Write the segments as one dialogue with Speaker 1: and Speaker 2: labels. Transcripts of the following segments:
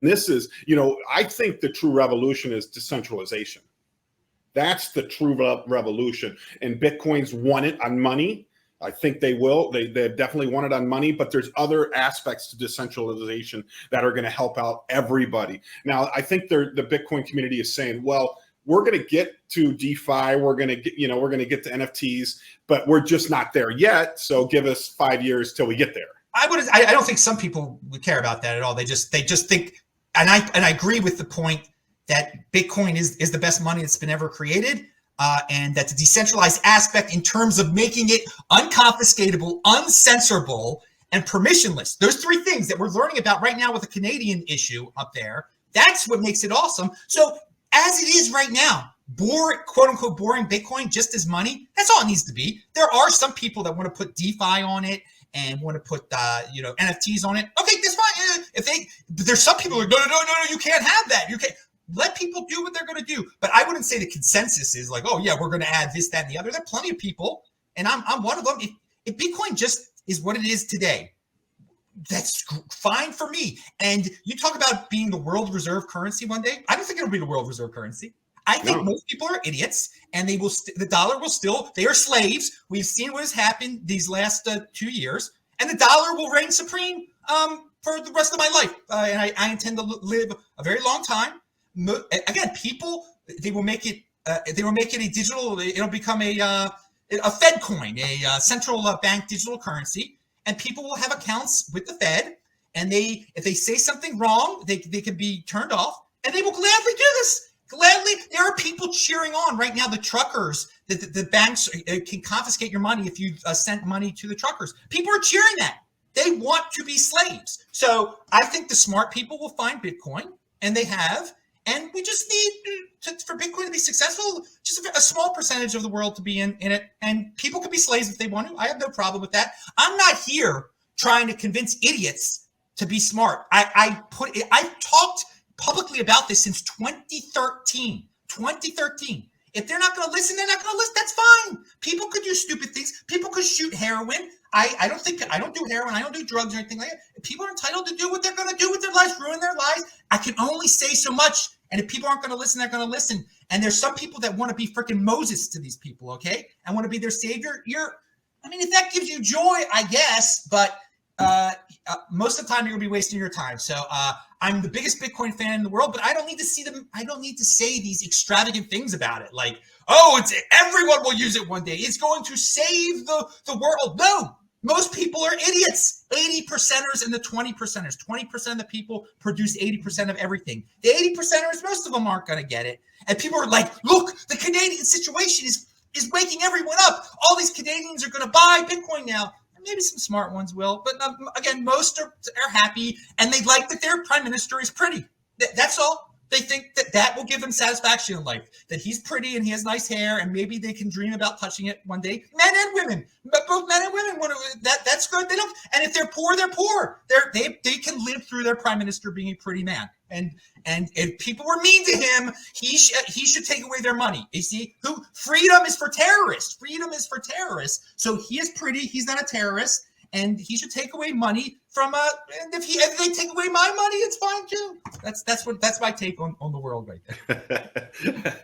Speaker 1: This is, I think the true revolution is decentralization. That's the true revolution. And Bitcoin's won it on money. I think they will. They've definitely won it on money, but there's other aspects to decentralization that are going to help out everybody. Now, I think the Bitcoin community is saying, well, we're going to get to DeFi. We're going to get, we're going to get to NFTs, but we're just not there yet. So give us 5 years till we get there.
Speaker 2: I don't think some people would care about that at all. They just think, and I agree with the point that Bitcoin is the best money that's been ever created. And that the decentralized aspect in terms of making it unconfiscatable, uncensorable, and permissionless, those three things that we're learning about right now with the Canadian issue up there, that's what makes it awesome. So as it is right now, quote unquote boring Bitcoin just as money, that's all it needs to be. There are some people that want to put DeFi on it and want to put NFTs on it. Okay, that's fine. But there's some people who are no, you can't have that. You can't. Let people do what they're going to do. But I wouldn't say the consensus is like, oh, yeah, we're going to add this, that, and the other. There are plenty of people, and I'm one of them. If Bitcoin just is what it is today, that's fine for me. And you talk about being the world reserve currency one day. I don't think it'll be the world reserve currency. I think most people are idiots, and they will. The dollar will still. They are slaves. We've seen what has happened these last 2 years, and the dollar will reign supreme for the rest of my life. And I intend to live a very long time. Again, people, they will make it a digital. It'll become a Fed coin, a central bank digital currency, and people will have accounts with the Fed. And if they say something wrong, they can be turned off, and they will gladly do this. Gladly, there are people cheering on right now. The truckers, the banks can confiscate your money if you sent money to the truckers. People are cheering that. They want to be slaves. So I think the smart people will find Bitcoin, and they have. And we just need for Bitcoin to be successful, just a small percentage of the world to be in it. And people can be slaves if they want to. I have no problem with that. I'm not here trying to convince idiots to be smart. I've talked publicly about this since 2013. 2013. If they're not going to listen, they're not going to listen. That's fine. People could do stupid things. People could shoot heroin. I don't do heroin. I don't do drugs or anything like that. People are entitled to do what they're going to do with their lives, ruin their lives. I can only say so much. And if people aren't going to listen, they're going to listen. And there's some people that want to be freaking Moses to these people, okay? And want to be their savior. If that gives you joy, I guess. But most of the time, you're going to be wasting your time. So I'm the biggest Bitcoin fan in the world, but I don't need to see them. I don't need to say these extravagant things about it. Like, everyone will use it one day. It's going to save the world. No. Most people are idiots. 80%ers and the 20%ers. 20% of the people produce 80% of everything. The 80%ers, most of them aren't going to get it. And people are like, look, the Canadian situation is waking everyone up. All these Canadians are going to buy Bitcoin now. And maybe some smart ones will. But again, most are happy, and they like that their prime minister is pretty. That's all. They think that will give them satisfaction in life, that he's pretty and he has nice hair, and maybe they can dream about touching it one day. Men and women, both men and women want to. That's good. They don't. And if they're poor, they're poor. They can live through their prime minister being a pretty man. And if people were mean to him, he should take away their money. You see, freedom is for terrorists. Freedom is for terrorists. So he is pretty. He's not a terrorist. And he should take away money from and if they take away my money, it's fine too. That's my take on the world right there.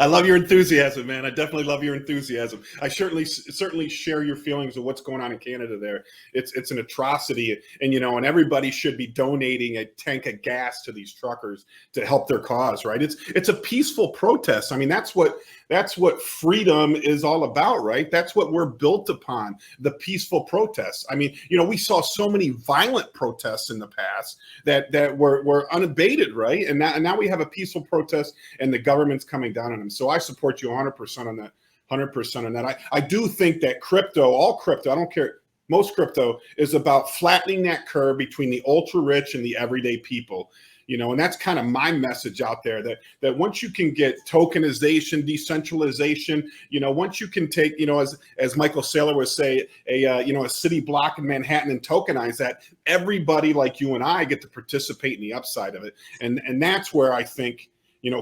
Speaker 1: I love your enthusiasm, man. I definitely love your enthusiasm. I certainly share your feelings of what's going on in Canada there. It's an atrocity, and and everybody should be donating a tank of gas to these truckers to help their cause, right? It's a peaceful protest. I mean, that's what freedom is all about, right? That's what we're built upon, the peaceful protests. I mean, we saw so many violent protests in the past that were unabated, right? And now we have a peaceful protest, and the government's coming down on them. So I support you 100% on that. 100% on that. I do think that all crypto, I don't care, most crypto is about flattening that curve between the ultra rich and the everyday people. And that's kind of my message out there, that once you can get tokenization, decentralization, once you can take, as Michael Saylor would say, a city block in Manhattan and tokenize that, everybody like you and I get to participate in the upside of it. And that's where I think,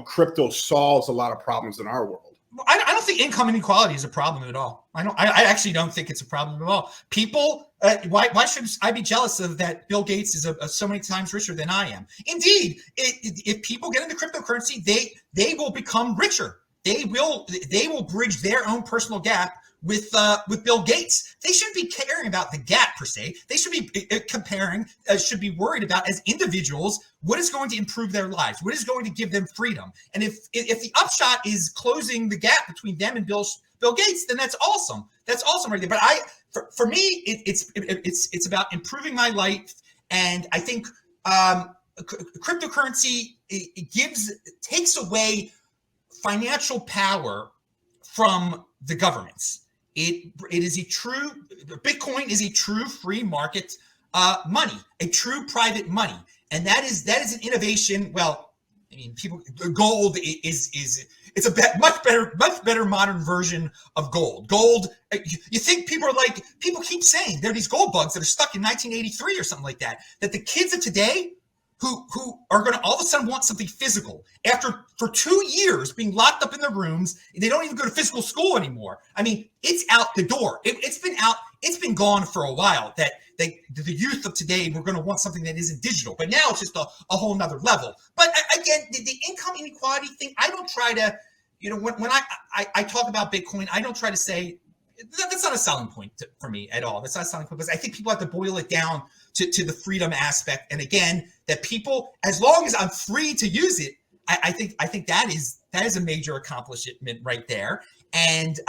Speaker 1: crypto solves a lot of problems in our world.
Speaker 2: I don't think income inequality is a problem at all. I actually don't think it's a problem at all. People Why should I be jealous of that? Bill Gates is so many times richer than I am. Indeed, if people get into cryptocurrency, they will become richer. They will bridge their own personal gap with Bill Gates. They shouldn't be caring about the gap per se. They should be should be worried about, as individuals, what is going to improve their lives, what is going to give them freedom. And if the upshot is closing the gap between them and Bill Gates, then that's awesome. That's awesome right there. But for me, it's about improving my life, and I think cryptocurrency takes away financial power from the governments. Bitcoin is a true free market money, a true private money, and that is an innovation. Well, I mean, gold is a much better modern version of gold. Gold, you think people keep saying there are these gold bugs that are stuck in 1983 or something like that. That the kids of today who are going to all of a sudden want something physical for 2 years being locked up in their rooms. They don't even go to physical school anymore. I mean, it's out the door. It's been gone for a while that the youth of today were going to want something that isn't digital, but now it's just a whole nother level. But again, the income inequality thing, I don't try to, when I talk about Bitcoin, I don't try to say that's not a selling point for me at all. That's not a selling point, because I think people have to boil it down to the freedom aspect. And again, that people, as long as I'm free to use it, I think that is a major accomplishment right there. And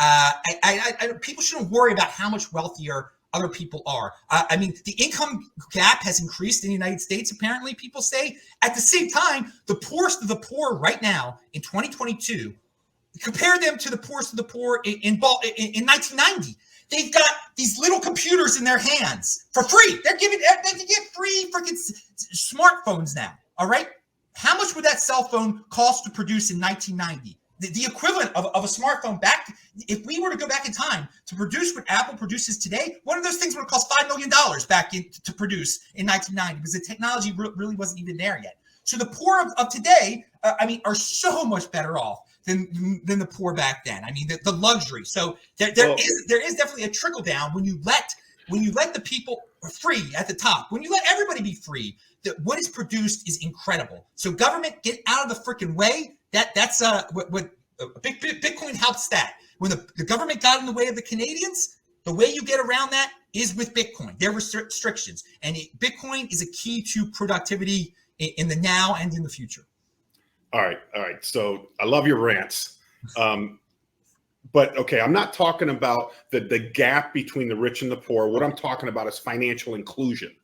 Speaker 2: people shouldn't worry about how much wealthier other people are. I mean, the income gap has increased in the United States, apparently, people say. At the same time, the poorest of the poor right now in 2022, compare them to the poorest of the poor in 1990. They've got these little computers in their hands for free. They get free freaking smartphones now. All right. How much would that cell phone cost to produce in 1990? The equivalent of a smartphone if we were to go back in time to produce what Apple produces today, one of those things would have cost $5 million to produce in 1990, because the technology really wasn't even there yet. So the poor of today, are so much better off than the poor back then. I mean, the luxury. So there is definitely a trickle down when you let the people free at the top, when you let everybody be free. That what is produced is incredible. So government, get out of the freaking way. That's what Bitcoin helps that. When the government got in the way of the Canadians, the way you get around that is with Bitcoin. There were restrictions, and Bitcoin is a key to productivity in the now and in the future.
Speaker 1: All right. So I love your rants. But okay, I'm not talking about the gap between the rich and the poor. What I'm talking about is financial inclusion.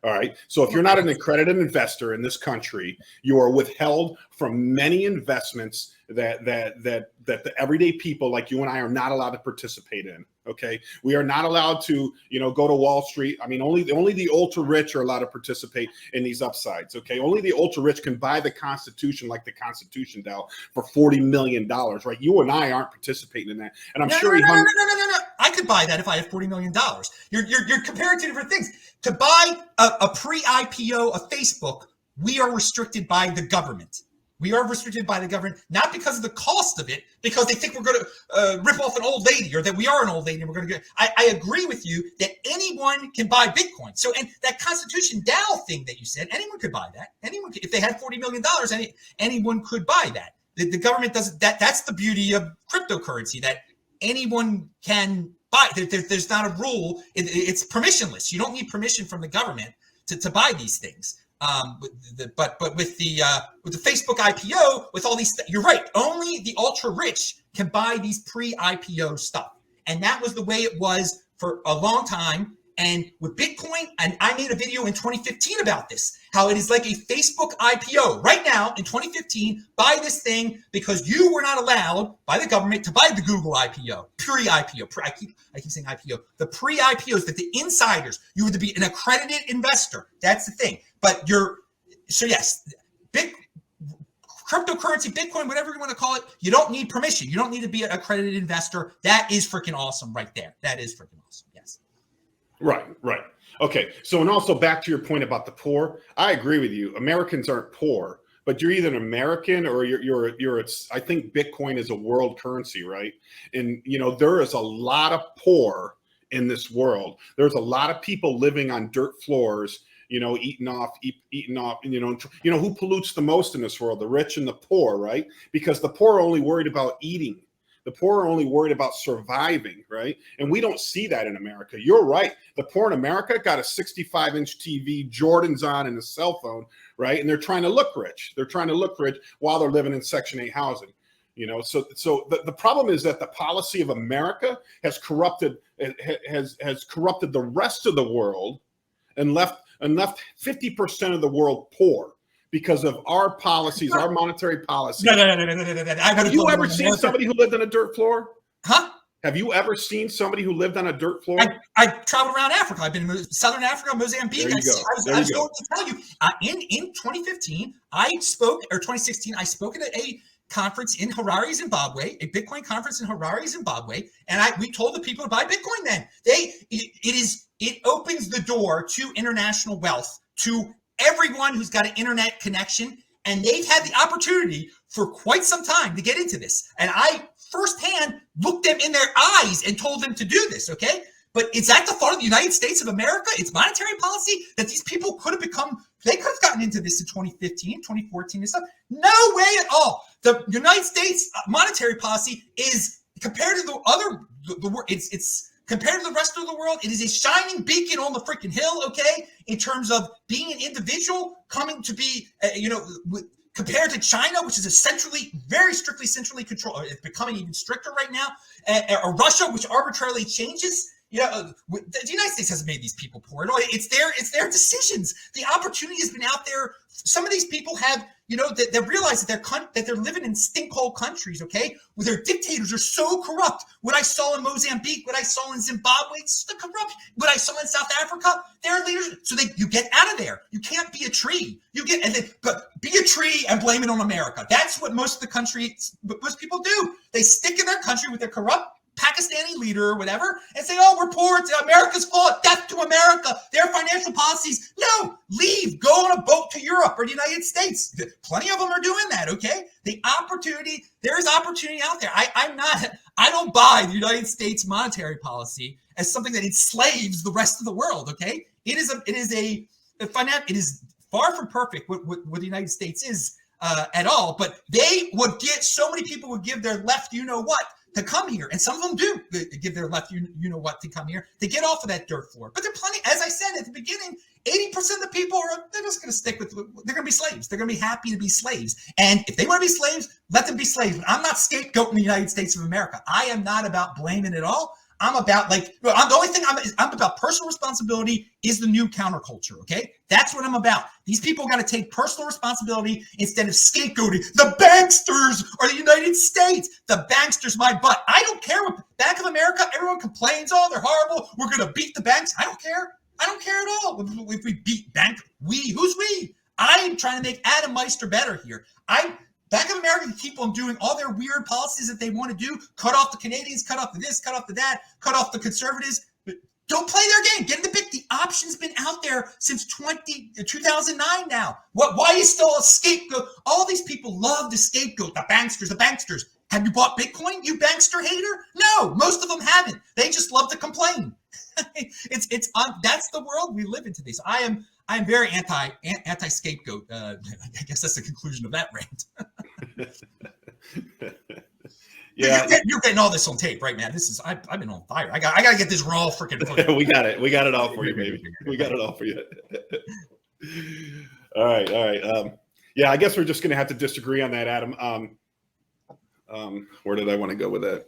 Speaker 1: All right. So if you're not an accredited investor in this country, you are withheld from many investments that the everyday people like you and I are not allowed to participate in. Okay. We are not allowed to, go to Wall Street. I mean, only the ultra rich are allowed to participate in these upsides. Okay. Only the ultra rich can buy the Constitution, like the Constitution DAO, for $40 million, right? You and I aren't participating in that. And I'm sure
Speaker 2: no. I could buy that if I had $40 million. You're comparing two different things. To buy a pre-IPO of Facebook, we are restricted by the government. We are restricted by the government, not because of the cost of it, because they think we're going to rip off an old lady, or that we are an old lady and we're going to get. I agree with you that anyone can buy Bitcoin. So, and that Constitution DAO thing that you said, anyone could buy that. Anyone could, if they had $40 million, anyone could buy that. The government doesn't. That's the beauty of cryptocurrency, that anyone can buy. There's not a rule. It's permissionless. You don't need permission from the government to buy these things. But with the Facebook IPO, with all these, you're right. Only the ultra rich can buy these pre-IPO stuff, and that was the way it was for a long time. And with Bitcoin, and I made a video in 2015 about this, how it is like a Facebook IPO right now in 2015. Buy this thing because you were not allowed by the government to buy the Google IPO, pre-IPO. I keep saying IPO. The pre-IPOs, that the insiders, you had to be an accredited investor. That's the thing. But yes, cryptocurrency, Bitcoin, whatever you want to call it, you don't need permission. You don't need to be an accredited investor. That is freaking awesome right there. That is freaking awesome. Yes. Right.
Speaker 1: Okay. So, and also back to your point about the poor, I agree with you. Americans aren't poor, but you're either an American or you're I think Bitcoin is a world currency, right? And, there is a lot of poor in this world. There's a lot of people living on dirt floors, eating off, who pollutes the most in this world? The rich and the poor, right? Because the poor are only worried about eating. The poor are only worried about surviving, right? And we don't see that in America. You're right. The poor in America got a 65-inch TV, Jordans on, and a cell phone, right? And they're trying to look rich. They're trying to look rich while they're living in Section 8 housing. So the problem is that the policy of America has corrupted the rest of the world and left 50% of the world poor because of our policies, our monetary policies.
Speaker 2: No.
Speaker 1: Have you ever seen somebody who lived on a dirt floor?
Speaker 2: Huh?
Speaker 1: Have you ever seen somebody who lived on a dirt floor?
Speaker 2: I traveled around Africa. I've been in Southern Africa, Mozambique. I was going to tell you, in 2015, or 2016, I spoke at a conference in Harare, Zimbabwe, a Bitcoin conference in Harare, Zimbabwe, and we told the people to buy Bitcoin. Then it opens the door to international wealth to everyone who's got an internet connection, and they've had the opportunity for quite some time to get into this. And I firsthand looked them in their eyes and told them to do this. Okay. But is that the fault of the United States of America? It's monetary policy that these people could have gotten into this in 2015, 2014 and stuff. No way at all. The United States monetary policy is compared to the world. It's compared to the rest of the world. It is a shining beacon on the freaking hill. Okay. In terms of being an individual coming to be, compared to China, which is very strictly centrally controlled. It's becoming even stricter right now. Or Russia, which arbitrarily changes. The United States hasn't made these people poor. It's their decisions. The opportunity has been out there. Some of these people have, they realize that they're living in stinkhole countries, okay, where their dictators are so corrupt. What I saw in Mozambique, what I saw in Zimbabwe, it's the corrupt. What I saw in South Africa, their leaders. So you get out of there. You can't be a tree. But be a tree and blame it on America. That's what most people do. They stick in their country with their corrupt Pakistani leader or whatever and say, oh, we're poor. It's America's fault. Death to America. Their financial policies. No, leave. Go on a boat to Europe or the United States. Plenty of them are doing that, okay? There is opportunity out there. I don't buy the United States monetary policy as something that enslaves the rest of the world, okay? It is far from perfect what the United States is at all, but so many people would give their left you-know-what to come here. And some of them do give their left you-know-what to come here to get off of that dirt floor. But there are plenty, as I said at the beginning, 80% of the people they're just going to they're going to be slaves. They're going to be happy to be slaves. And if they want to be slaves, let them be slaves. But I'm not scapegoating the United States of America. I am not about blaming it all. I'm about the only thing I'm about personal responsibility is the new counterculture. Okay. That's what I'm about. These people got to take personal responsibility instead of scapegoating the banksters or the United States. The banksters, my butt. I don't care what Bank of America, everyone complains. Oh, they're horrible. We're going to beat the banks. I don't care. I don't care at all. If we beat who's we? I'm trying to make Adam Meister better here. Bank of America can keep on doing all their weird policies that they want to do. Cut off the Canadians, cut off the this, cut off the that, cut off the conservatives. But don't play their game. Get in the big. The option's been out there since 2009 now. Why is still a scapegoat? All these people love to scapegoat the banksters. Have you bought Bitcoin, you bankster hater? No, most of them haven't. They just love to complain. That's the world we live in today. So I'm very anti scapegoat. I guess that's the conclusion of that rant. Yeah, you're getting all this on tape, right, man? I've been on fire. I got to get this raw freaking footage.
Speaker 1: We got it all for you, baby. We got it all for you. All right. Yeah, I guess we're just gonna have to disagree on that, Adam. Where did I want to go with that?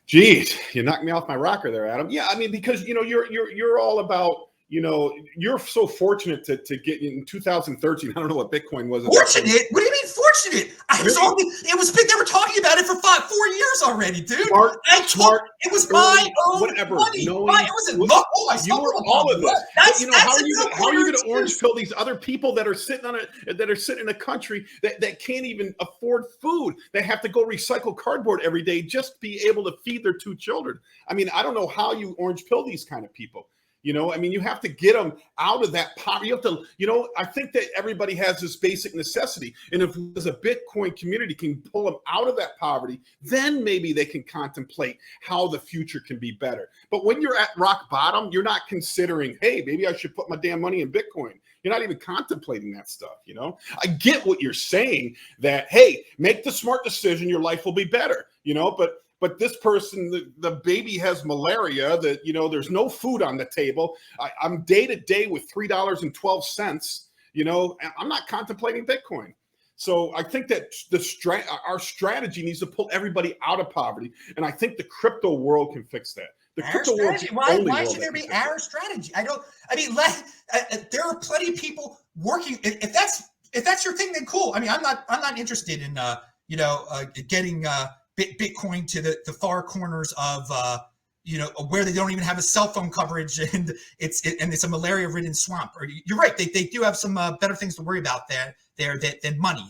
Speaker 1: Geez, you knocked me off my rocker there, Adam. Yeah, I mean, because you're all about, you're so fortunate to get in 2013. I don't know what Bitcoin was.
Speaker 2: Fortunate? What do you mean fortunate? It was big. They were talking about it for 4 years already, dude.
Speaker 1: Smart.
Speaker 2: It was my own
Speaker 1: whatever.
Speaker 2: money.
Speaker 1: You
Speaker 2: were
Speaker 1: all of this. How are you going to orange
Speaker 2: excuse.
Speaker 1: pill these other people that are sitting in a country that can't even afford food? They have to go recycle cardboard every day just to be able to feed their 2 children. I mean, I don't know how you orange pill these kind of people. You know, I mean, you have to get them out of that poverty. You have to, you know, I think that everybody has this basic necessity. And if as a Bitcoin community can pull them out of that poverty, then maybe they can contemplate how the future can be better. But when you're at rock bottom, you're not considering, hey, maybe I should put my damn money in Bitcoin. You're not even contemplating that stuff, you know? I get what you're saying that, hey, make the smart decision, your life will be better, you know, but this person, the baby has malaria, that, you know, there's no food on the table. I'm day to day with $3.12, you know, I'm not contemplating Bitcoin. So I think that our strategy needs to pull everybody out of poverty. And I think the crypto world can fix that. The crypto world.
Speaker 2: Why should there be our strategy? There are plenty of people working. If that's your thing, then cool. I mean, I'm not interested in, getting, Bitcoin to the far corners of where they don't even have a cell phone coverage, and it's a malaria-ridden swamp. Or you're right, they do have some better things to worry about there than money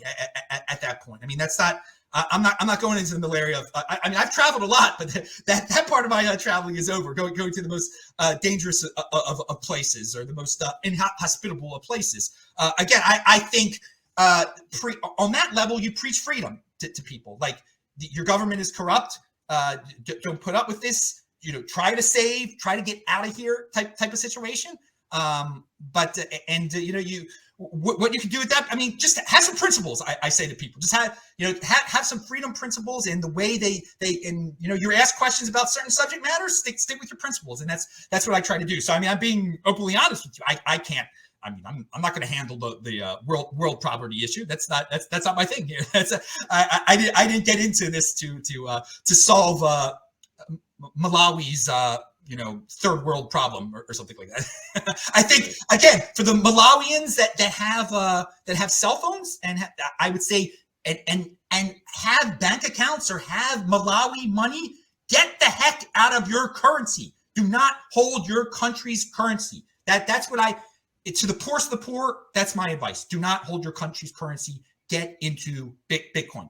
Speaker 2: at that point. I mean, that's not. I'm not going into the malaria of. I mean, I've traveled a lot, but that part of my traveling is over. Going to the most dangerous of places, or the most inhospitable of places. Again, I think on that level, you preach freedom to people. Like, your government is corrupt. Don't put up with this. Try to save, try to get out of here type of situation. What you can do with that, I mean, just have some principles. I say to people, just have some freedom principles, and the way you're asked questions about certain subject matters, stick with your principles. And that's what I try to do. So, I mean, I'm being openly honest with you. I can't. I mean, I'm not going to handle the world poverty issue. That's not my thing here. I didn't get into this to solve Malawi's third world problem or something like that. I think, again, for the Malawians that have cell phones, and I would say and have bank accounts or have Malawi money, get the heck out of your currency. Do not hold your country's currency. That's what to the poorest of the poor, that's my advice. Do not hold your country's currency. Get into Bitcoin.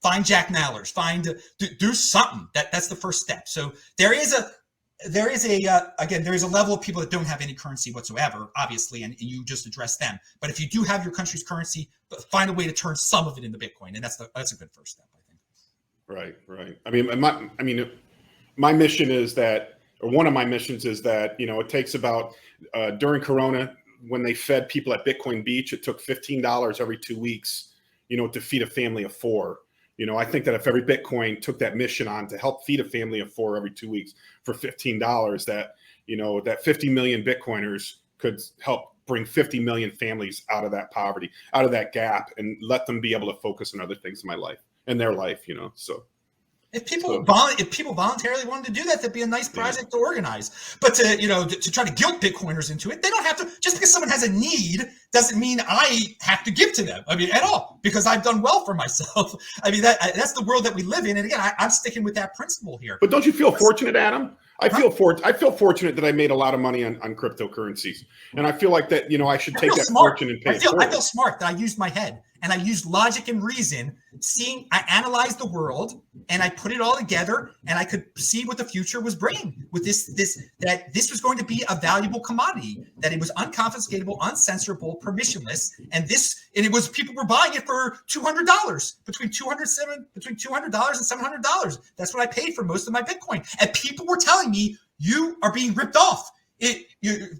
Speaker 2: Find Jack Mallers. Do something. That's the first step. So there is a level of people that don't have any currency whatsoever, obviously, and you just address them. But if you do have your country's currency, find a way to turn some of it into Bitcoin, and that's a good first step, I think.
Speaker 1: Right. I mean, my mission is that, or one of my missions is that, it takes about during Corona, when they fed people at Bitcoin Beach, it took $15 every 2 weeks, to feed a family of 4. I think that if every Bitcoin took that mission on to help feed a family of 4 every 2 weeks for $15, that 50 million Bitcoiners could help bring 50 million families out of that poverty, out of that gap, and let them be able to focus on other things in their life, so.
Speaker 2: If people voluntarily wanted to do that, that'd be a nice project to organize. But to try to guilt Bitcoiners into it, they don't have to. Just because someone has a need doesn't mean I have to give to them. I mean, at all, because I've done well for myself. I mean, that's the world that we live in. And again, I'm sticking with that principle here.
Speaker 1: But don't you feel fortunate, Adam? I feel fortunate that I made a lot of money on cryptocurrencies, and I feel like that. I should take that fortune and pay it forward.
Speaker 2: I feel smart that I used my head and I used logic and reason. I analyzed the world and I put it all together, and I could see what the future was bringing with this was going to be a valuable commodity, that it was unconfiscatable, uncensorable, permissionless, and it was, people were buying it for $200, between $200 and $700. That's what I paid for most of my Bitcoin, and people were telling me, you are being ripped off.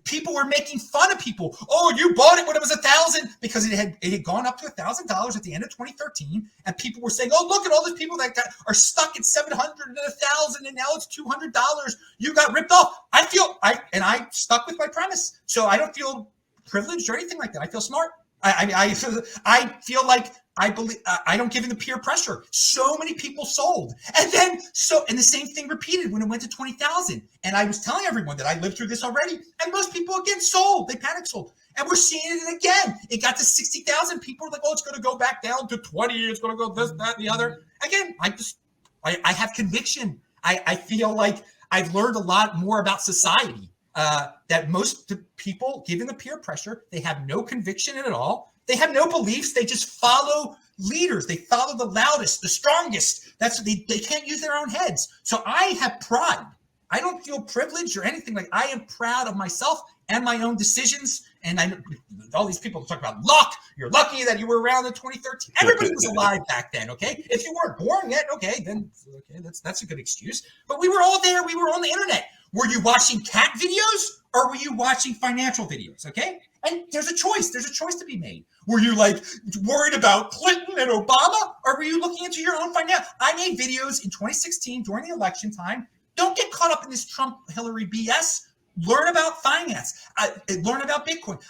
Speaker 2: People were making fun of people. Oh, you bought it when it was $1,000, because it had gone up to $1,000 at the end of 2013, and people were saying, "Oh, look at all these people that are stuck at $700 and $1,000, and now it's $200. You got ripped off." I stuck with my premise, so I don't feel privileged or anything like that. I feel smart. I feel like I believe I don't give in to peer pressure. So many people sold, and the same thing repeated when it went to 20,000. And I was telling everyone that I lived through this already, and most people again sold. They panic sold, and we're seeing it again. It got to 60,000. People are like, "Oh, it's going to go back down to 20. It's going to go this, that, and the other." Again, I have conviction. I feel like I've learned a lot more about society. That most people, given the peer pressure, they have no conviction in it all. They have no beliefs. They just follow leaders. They follow the loudest, the strongest. They can't use their own heads. So I have pride. I don't feel privileged or anything. Like, I am proud of myself and my own decisions. And I, all these people talk about luck. You're lucky that you were around in 2013. Everybody was alive back then. Okay, if you weren't born yet, then that's a good excuse. But we were all there. We were on the internet. Were you watching cat videos or were you watching financial videos? Okay, and there's a choice. There's a choice to be made. Were you like worried about Clinton and Obama, or were you looking into your own financial? I made videos in 2016 during the election time. Don't get caught up in this Trump-Hillary BS. Learn about finance. Learn about Bitcoin.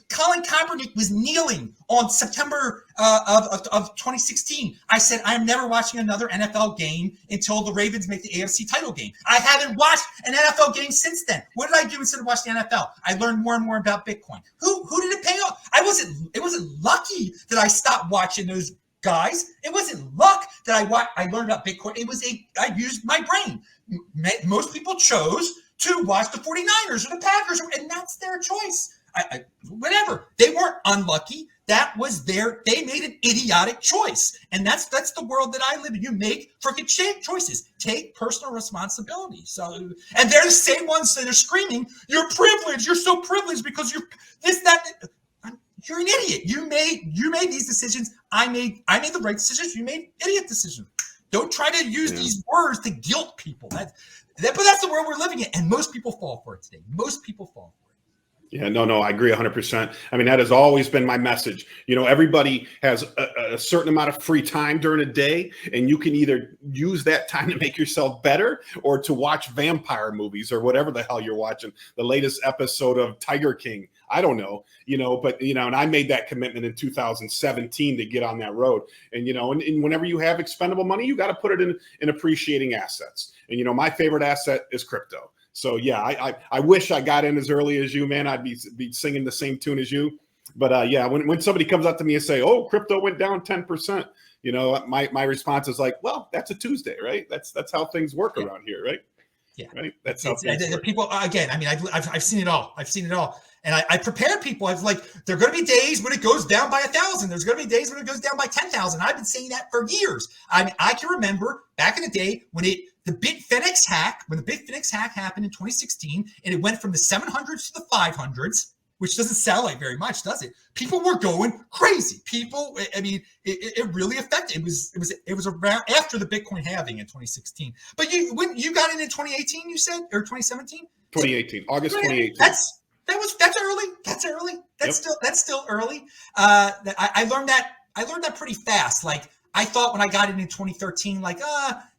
Speaker 2: Colin Kaepernick was kneeling on September of 2016. I said, I'm never watching another NFL game until the Ravens make the AFC title game. I haven't watched an NFL game since then. What did I do instead of watching the NFL? I learned more and more about Bitcoin. Who did it pay off? It wasn't lucky that I stopped watching those guys. It wasn't luck that I learned about Bitcoin. I used my brain. Most people chose to watch the 49ers or the Packers, and that's their choice. Whatever. They weren't unlucky. That was they made an idiotic choice. And that's the world that I live in. You make freaking choices. Take personal responsibility. So, and they're the same ones that are screaming, you're privileged, you're so privileged because you're this, that. You're an idiot. You made these decisions. I made the right decisions. You made idiot decisions. Don't try to use these words to guilt people. But that's the world we're living in, and most people fall for it today. Most people fall for it.
Speaker 1: Yeah, no, I agree 100%. I mean, that has always been my message. Everybody has a certain amount of free time during a day, and you can either use that time to make yourself better or to watch vampire movies or whatever the hell you're watching. The latest episode of Tiger King. I don't know, but, and I made that commitment in 2017 to get on that road. And, and whenever you have expendable money, you got to put it in appreciating assets. And, my favorite asset is crypto. So, yeah, I wish I got in as early as you, man. I'd be singing the same tune as you. But, yeah, when somebody comes up to me and say, oh, crypto went down 10%, my response is like, well, that's a Tuesday, right? That's how things work around here, right?
Speaker 2: Yeah.
Speaker 1: Right. That's how things work.
Speaker 2: People, again, I mean, I've seen it all. I've seen it all. And I prepare people. I was like, there are going to be days when it goes down by 1,000. There's going to be days when it goes down by 10,000. I've been saying that for years. I mean, I can remember back in the day when the Bitfinex hack happened in 2016, and it went from the 700s to the 500s, which doesn't sound like very much, does it? People were going crazy. I mean, it really affected. It was around after the Bitcoin halving in 2016 But when you got in 2018, you said, or 2017?
Speaker 1: 2018, August 2018.
Speaker 2: That's early. That's early. That's still early. I learned that pretty fast. Like, I thought when I got in 2013, like,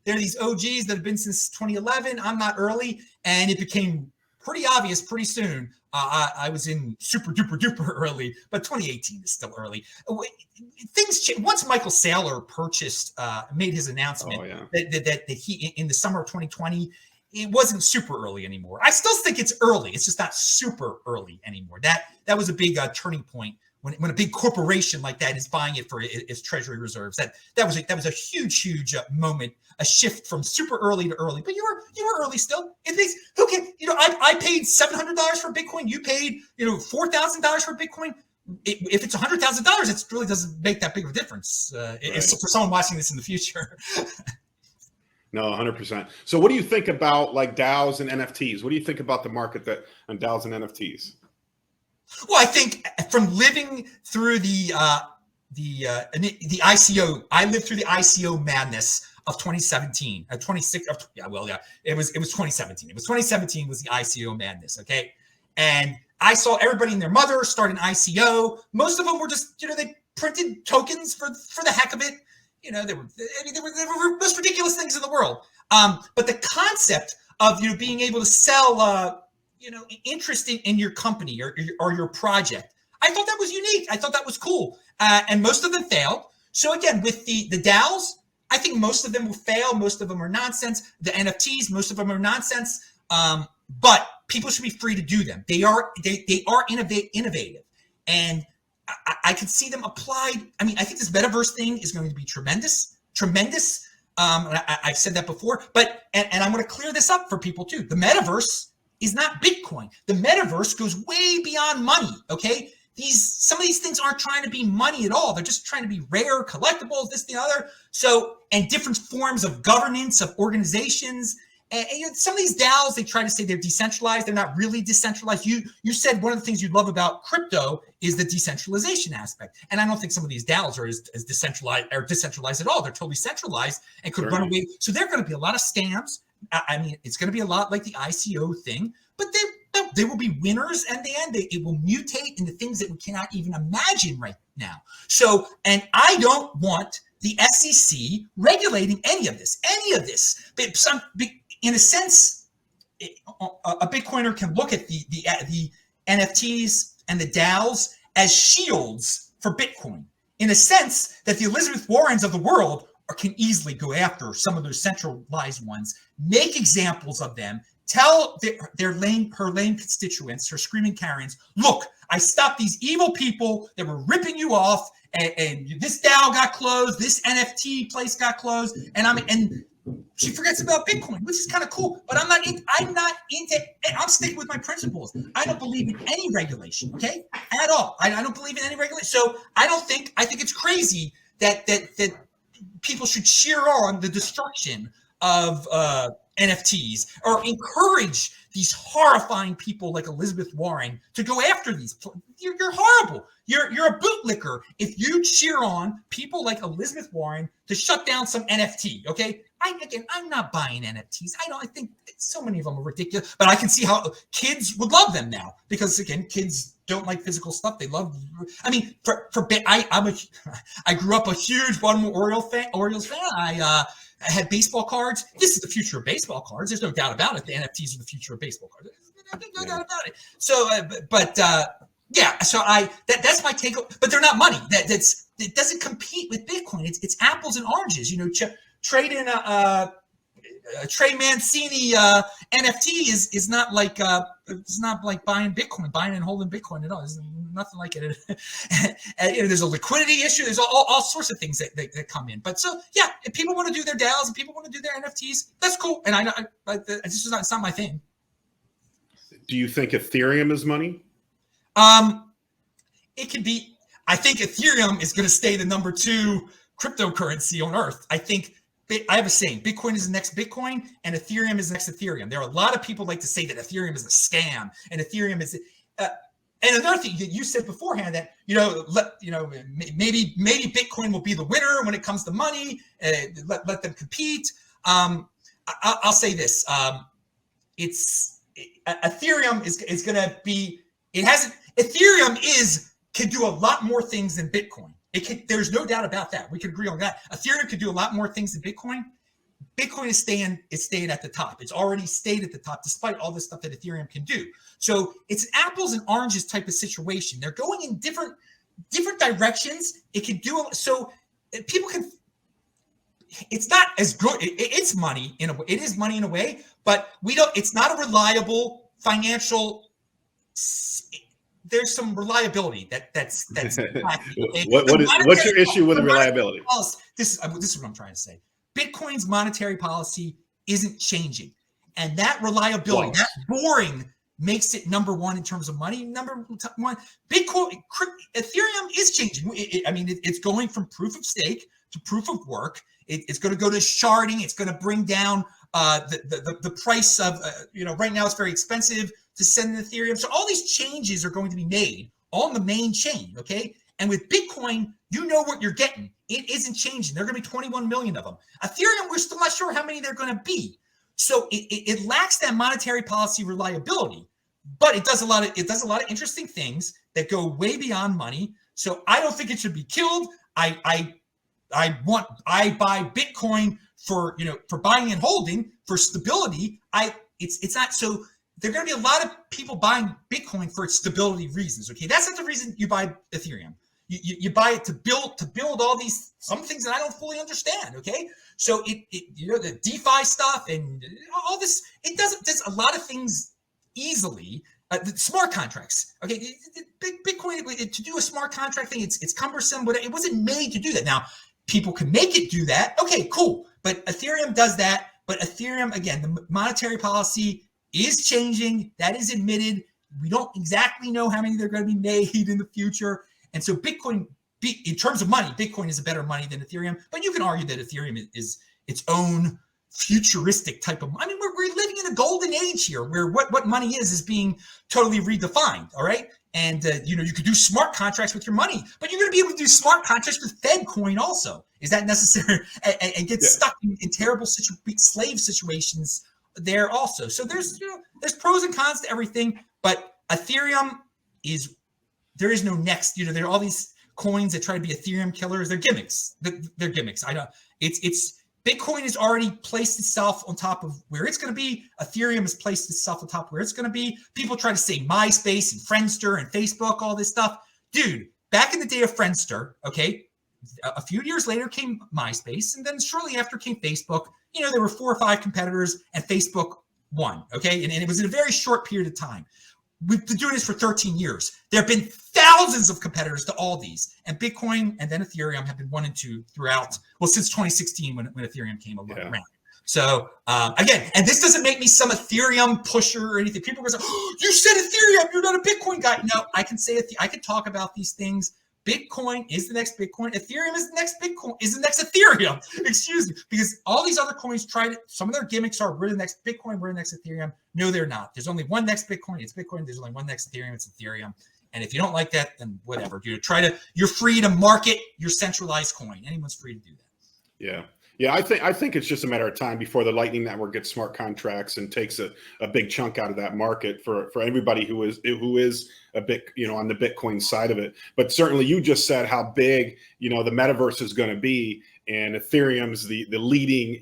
Speaker 2: there are these OGs that have been since 2011. I'm not early, and it became pretty obvious pretty soon. I was in super duper duper early, but 2018 is still early. Things change. Once Michael Saylor made his announcement that he in the summer of 2020. It wasn't super early anymore. I still think it's early. It's just not super early anymore. That was a big turning point when a big corporation like that is buying it for its treasury reserves. That was a huge moment, a shift from super early to early. But you were early still. Who can I paid $700 for Bitcoin. You paid $4,000 for Bitcoin. If it's $100,000, it really doesn't make that big of a difference. It's for someone watching this in the future.
Speaker 1: No, 100%. So what do you think about like DAOs and NFTs? What do you think about the market on DAOs and NFTs?
Speaker 2: Well, I think from living through the ICO, I lived through the ICO madness of 2017. It was 2017. It was 2017 was the ICO madness, okay? And I saw everybody and their mother start an ICO. Most of them were just, they printed tokens for the heck of it. They were the most ridiculous things in the world. But the concept of being able to sell interest in your company or your project, I thought that was unique. I thought that was cool. And most of them failed. So again, with the DAOs, I think most of them will fail. Most of them are nonsense. The NFTs, most of them are nonsense. But people should be free to do them. They are innovative. And I could see them applied. I mean, I think this metaverse thing is going to be tremendous. I've said that before, but and I'm going to clear this up for people too. The metaverse is not Bitcoin. The metaverse goes way beyond money. Okay, some of these things aren't trying to be money at all. They're just trying to be rare collectibles, this, the other. So, and different forms of governance of organizations. And some of these DAOs, they try to say they're decentralized. They're not really decentralized. You said one of the things you love about crypto is the decentralization aspect. And I don't think some of these DAOs are as decentralized or decentralized at all. They're totally centralized and could run away. So there are going to be a lot of scams. I mean, it's going to be a lot like the ICO thing, but there will be winners at the end. It will mutate into things that we cannot even imagine right now. So, and I don't want the SEC regulating any of this. In a sense, a Bitcoiner can look at the NFTs and the DAOs as shields for Bitcoin. In a sense that the Elizabeth Warrens of the world can easily go after some of those centralized ones, make examples of them, tell her lame constituents, her screaming Karens, look, I stopped these evil people that were ripping you off, and this DAO got closed, this NFT place got closed, and she forgets about Bitcoin, which is kind of cool. But I'm sticking with my principles. I don't believe in any regulation, okay, at all. I don't believe in any regulation. So I think it's crazy that people should cheer on the destruction of NFTs or encourage these horrifying people like Elizabeth Warren to go after these. You're horrible. You're a bootlicker if you cheer on people like Elizabeth Warren to shut down some NFT. Okay, I'm not buying NFTs. I think so many of them are ridiculous, but I can see how kids would love them now because again, kids don't like physical stuff. They love. I mean, I grew up a huge Baltimore Orioles fan. I had baseball cards. This is the future of baseball cards. There's no doubt about it. The NFTs are the future of baseball cards. There's no doubt about it. So, yeah. So that's my take. But they're not money. It doesn't compete with Bitcoin. It's apples and oranges. Trade in a Trey Mancini NFT is not like it's not like buying Bitcoin, buying and holding Bitcoin at all. There's nothing like it. There's a liquidity issue. There's all sorts of things that come in. But so yeah, if people want to do their DAOs and people want to do their NFTs, that's cool. And it's not my thing.
Speaker 1: Do you think Ethereum is money?
Speaker 2: It could be. I think Ethereum is going to stay the number 2 cryptocurrency on Earth. I have a saying, Bitcoin is the next Bitcoin and Ethereum is the next Ethereum. There are a lot of people like to say that Ethereum is a scam and Ethereum is, and another thing that you said beforehand that, maybe Bitcoin will be the winner when it comes to money, let them compete. I'll say this, Ethereum is going to be, Ethereum can do a lot more things than Bitcoin. There's no doubt about that. We could agree on that. Ethereum could do a lot more things than Bitcoin. Bitcoin is staying at the top. It's already stayed at the top despite all the stuff that Ethereum can do. So it's an apples and oranges type of situation. They're going in different directions. It can do so. People can. It's not as good. It's money in a way. It is money in a way, but we don't. It's not a reliable financial. There's some reliability that's
Speaker 1: what's your issue with reliability?
Speaker 2: This is what I'm trying to say. Bitcoin's monetary policy isn't changing, and that reliability, that boring, makes it number 1 in terms of money. Number 1, Ethereum is changing. It's going from proof of stake to proof of work. It's going to go to sharding. It's going to bring down the price of right now it's very expensive to send an Ethereum. So all these changes are going to be made on the main chain, okay? And with Bitcoin, you know what you're getting. It isn't changing. There are going to be 21 million of them. Ethereum, we're still not sure how many they're going to be. So it lacks that monetary policy reliability, but it does a lot of interesting things that go way beyond money. So I don't think it should be killed. I buy Bitcoin for buying and holding for stability. It's not so. There are going to be a lot of people buying Bitcoin for its stability reasons. Okay, that's not the reason you buy Ethereum. You buy it to build all these some things that I don't fully understand. Okay, so the DeFi stuff and all this does a lot of things easily. The smart contracts. Okay, Bitcoin to do a smart contract thing, it's cumbersome, but it wasn't made to do that. Now people can make it do that. Okay, cool. But Ethereum does that. But Ethereum, again, the monetary policy is changing. That is admitted. We don't exactly know how many they're going to be made in the future. And so Bitcoin, in terms of money, Bitcoin is a better money than Ethereum. But you can argue that Ethereum is its own futuristic type of, I mean, we're living in a golden age here where what money is being totally redefined. All right. And, you know, you could do smart contracts with your money, but you're going to be able to do smart contracts with Fed coin also. Is that necessary? And get stuck in terrible slave situations there also. So there's pros and cons to everything, but Ethereum there is no next, you know, there are all these coins that try to be Ethereum killers. They're gimmicks. They're gimmicks. Bitcoin has already placed itself on top of where it's going to be. Ethereum has placed itself on top of where it's going to be. People try to say MySpace and Friendster and Facebook, all this stuff. Dude, back in the day of Friendster, okay, a few years later came MySpace, and then shortly after came Facebook. You know, there were 4 or 5 competitors, and Facebook won, okay? And it was in a very short period of time. We've been doing this for 13 years. There have been thousands of competitors to all these, and Bitcoin and then Ethereum have been 1 and 2 throughout. Well, since 2016 when Ethereum came around. So again, and this doesn't make me some Ethereum pusher or anything. People are going to say, oh, "You said Ethereum. You're not a Bitcoin guy." No, I can say it. I can talk about these things. Bitcoin is the next Bitcoin. Ethereum is the next Bitcoin. Is the next Ethereum. Excuse me, because all these other coins tried it. Some of their gimmicks are we're the next Bitcoin, we're the next Ethereum. No, they're not. There's only one next Bitcoin. It's Bitcoin. There's only one next Ethereum. It's Ethereum. And if you don't like that, then whatever. You're free to market your centralized coin. Anyone's free to do that.
Speaker 1: Yeah. Yeah, I think it's just a matter of time before the Lightning Network gets smart contracts and takes a big chunk out of that market for everybody who is a bit, you know, on the Bitcoin side of it. But certainly you just said how big, you know, the metaverse is going to be, and Ethereum's the leading,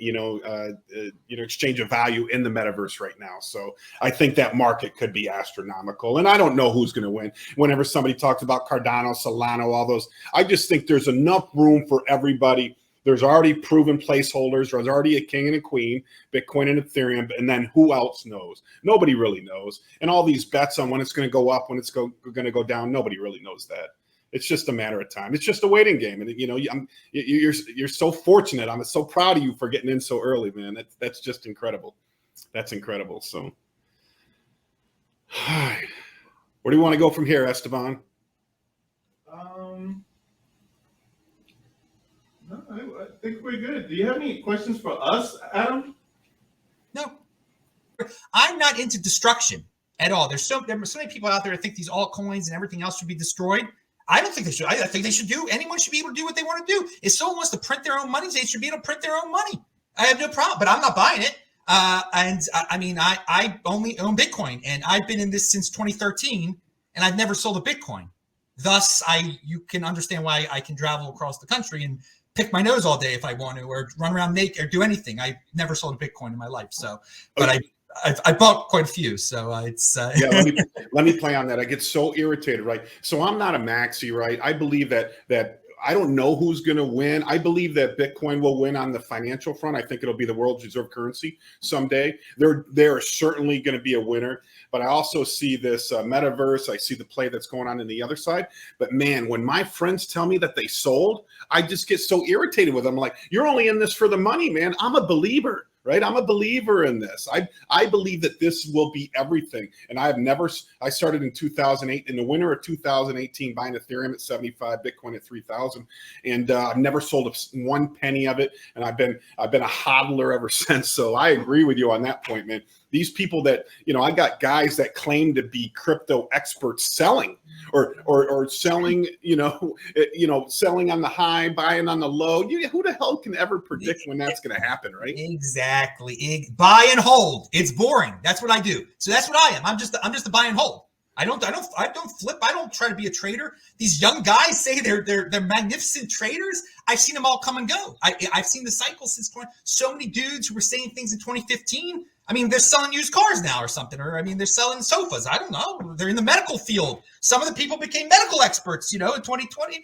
Speaker 1: exchange of value in the metaverse right now. So I think that market could be astronomical. And I don't know who's going to win. Whenever somebody talks about Cardano, Solana, all those, I just think there's enough room for everybody. There's already proven placeholders. There's already a king and a queen, Bitcoin and Ethereum. And then who else knows? Nobody really knows. And all these bets on when it's going to go up, when it's going to go down, nobody really knows that. It's just a matter of time. It's just a waiting game. And, you know, you're so fortunate. I'm so proud of you for getting in so early, man. That's just incredible. That's incredible. So where do you want to go from here, Esteban?
Speaker 3: No, I think we're good. Do you have any questions for us, Adam?
Speaker 2: No. I'm not into destruction at all. There are so many people out there that think these altcoins and everything else should be destroyed. I don't think they should. I think they should anyone should be able to do what they want to do. If someone wants to print their own money, they should be able to print their own money. I have no problem, but I'm not buying it. I only own Bitcoin, and I've been in this since 2013, and I've never sold a Bitcoin. Thus, you can understand why I can travel across the country and pick my nose all day if I want to, or run around naked, or do anything. I never sold a Bitcoin in my life, so but I bought quite a few, so it's
Speaker 1: yeah. Let me play on that. I get so irritated, right? So I'm not a maxi, right? I believe that I don't know who's going to win. I believe that Bitcoin will win on the financial front. I think it'll be the world's reserve currency someday. There is certainly going to be a winner, but I also see this metaverse. I see the play that's going on the other side. But man, when my friends tell me that they sold, I just get so irritated with them. I'm like, you're only in this for the money, man. I'm a believer. Right? I'm a believer in this. I believe that this will be everything. And I started in 2008, in the winter of 2018, buying Ethereum at 75, Bitcoin at 3,000. And I've never sold one penny of it. And I've been a hodler ever since. So I agree with you on that point, man. These people that, you know, I got guys that claim to be crypto experts selling or selling, selling on the high, buying on the low. Who the hell can ever predict when that's going to happen, right?
Speaker 2: Exactly. Buy and hold. It's boring. That's what I do. So that's what I am. I'm just a buy and hold. I don't flip. I don't try to be a trader. These young guys say they're magnificent traders. I've seen them all come and go. I've seen the cycle since so many dudes who were saying things in 2015. I mean, they're selling used cars now or something, or I mean, they're selling sofas. I don't know. They're in the medical field. Some of the people became medical experts, in 2020.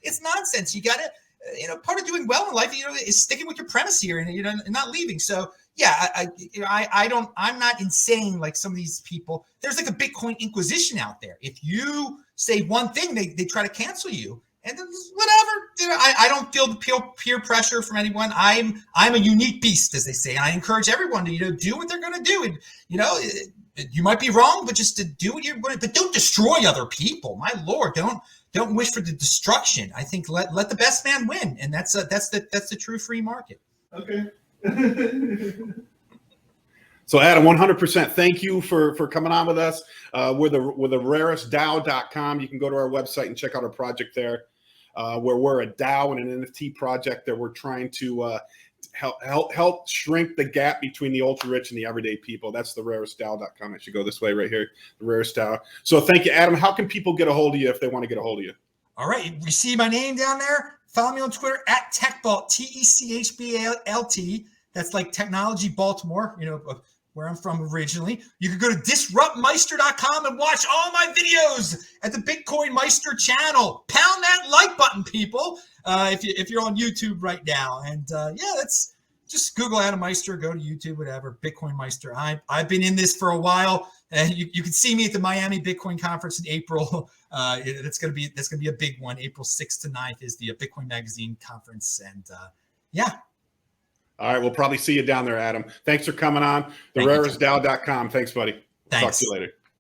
Speaker 2: It's nonsense. You got to, part of doing well in life, is sticking with your premise here and not leaving. So yeah, I'm not insane like some of these people. There's like a Bitcoin Inquisition out there. If you say one thing, they try to cancel you. And whatever, I don't feel the peer pressure from anyone. I'm a unique beast, as they say, and I encourage everyone to do what they're going to do. And you might be wrong, but just to do what you're going to. But don't destroy other people. My Lord, don't wish for the destruction. I think let the best man win, and that's the true free market.
Speaker 3: Okay.
Speaker 1: So Adam, 100% thank you for coming on with us. We're the rarestdao.com. You can go to our website and check out our project there, where we're a DAO and an NFT project that we're trying to help shrink the gap between the ultra rich and the everyday people. That's the rarestdao.com. I should go this way right here, the Rarest DAO. So thank you, Adam. How can people get a hold of you if they want to get a hold of you?
Speaker 2: All right, you see my name down there? Follow me on Twitter at TechBalt, TechBalt. That's like Technology Baltimore, where I'm from originally. You can go to disruptmeister.com and watch all my videos at the BitcoinMeister channel. Pound that like button, people, if you're on YouTube right now. And that's just Google Adam Meister, go to YouTube, whatever, BitcoinMeister. I've been in this for a while, and you can see me at the Miami Bitcoin Conference in April. That's gonna be a big one. April 6th to 9th is the Bitcoin Magazine conference, and
Speaker 1: All right, we'll probably see you down there, Adam. Thanks for coming on. The rarestdao.com. Thanks, buddy.
Speaker 2: Thanks.
Speaker 1: Talk to you later.